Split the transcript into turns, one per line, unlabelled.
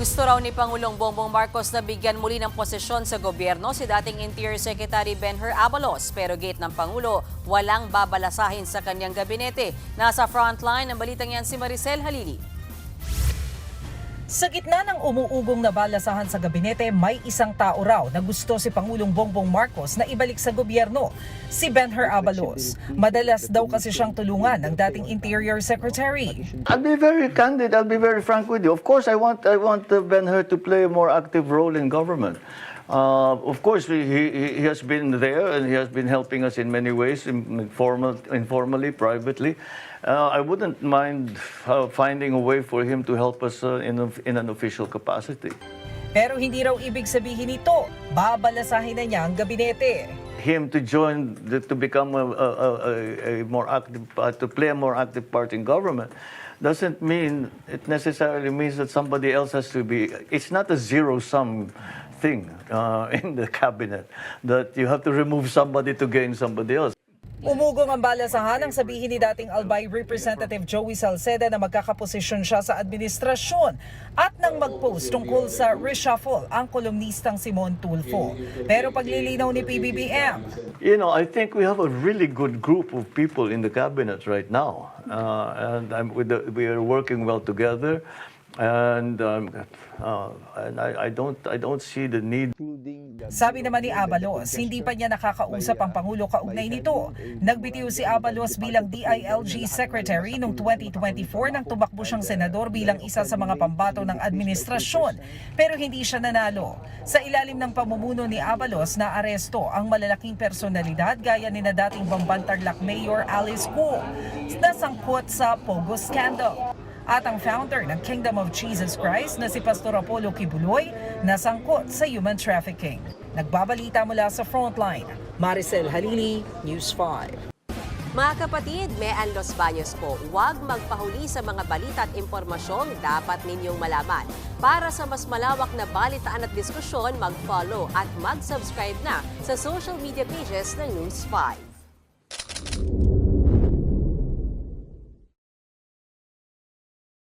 Gusto raw ni Pangulong Bongbong Marcos na bigyan muli ng posisyon sa gobyerno si dating Interior Secretary Benher Abalos, pero gate ng Pangulo, walang babalasahin sa kanyang gabinete. Nasa frontline ng balitang yan si Maricel Halili.
Sa gitna ng umuugong na balasahan sa gabinete, may isang tao raw na gusto si Pangulong Bongbong Marcos na ibalik sa gobyerno, si Benher Abalos. Madalas daw kasi siyang tulungan ng dating Interior Secretary.
I'll be very candid, I'll be very frank with you. Of course, I want Benher to play a more active role in government. Of course, he has been there and he has been helping us in many ways, informally, privately. I wouldn't mind finding a way for him to help us in an official capacity.
Pero hindi raw ibig sabihin nito, babalasahin na niya ang gabinete.
Him to join, to become a more active, to play a more active part in government, doesn't mean, it necessarily means that somebody else has to be, it's not a zero-sum thing in the cabinet, that you have to remove somebody to gain somebody else.
Umugong ang balasahan ang sabihin ni dating Albay Representative Joey Salceda na magkakaposisyon siya sa administrasyon at nang mag-post tungkol sa reshuffle ang kolumnistang Simon Tulfo. Pero paglilinaw ni PBBM,
You know, I think we have a really good group of people in the cabinet right now, and we are working well together, and I don't see the need.
sabi naman ni Abalos, hindi pa niya nakakausap ang Pangulo kaugnay nito. Nagbitiw si Abalos bilang DILG Secretary noong 2024 nang tumakbo siyang senador bilang isa sa mga pambato ng administrasyon. Pero hindi siya nanalo. Sa ilalim ng pamumuno ni Abalos, na aresto ang malalaking personalidad gaya ni na dating Bambantarlac Mayor Alice Guo na sangkot sa Pogo Scandal. At ang founder ng Kingdom of Jesus Christ na si Pastor Apollo Kibuloy nasangkot sa human trafficking. Nagbabalita mula sa Frontline, Maricel Halili, News 5.
Mga kapatid, Mean Los Baños po, huwag magpahuli sa mga balita at impormasyong dapat ninyong malaman. Para sa mas malawak na balitaan at diskusyon, mag-follow at mag-subscribe na sa social media pages ng News 5.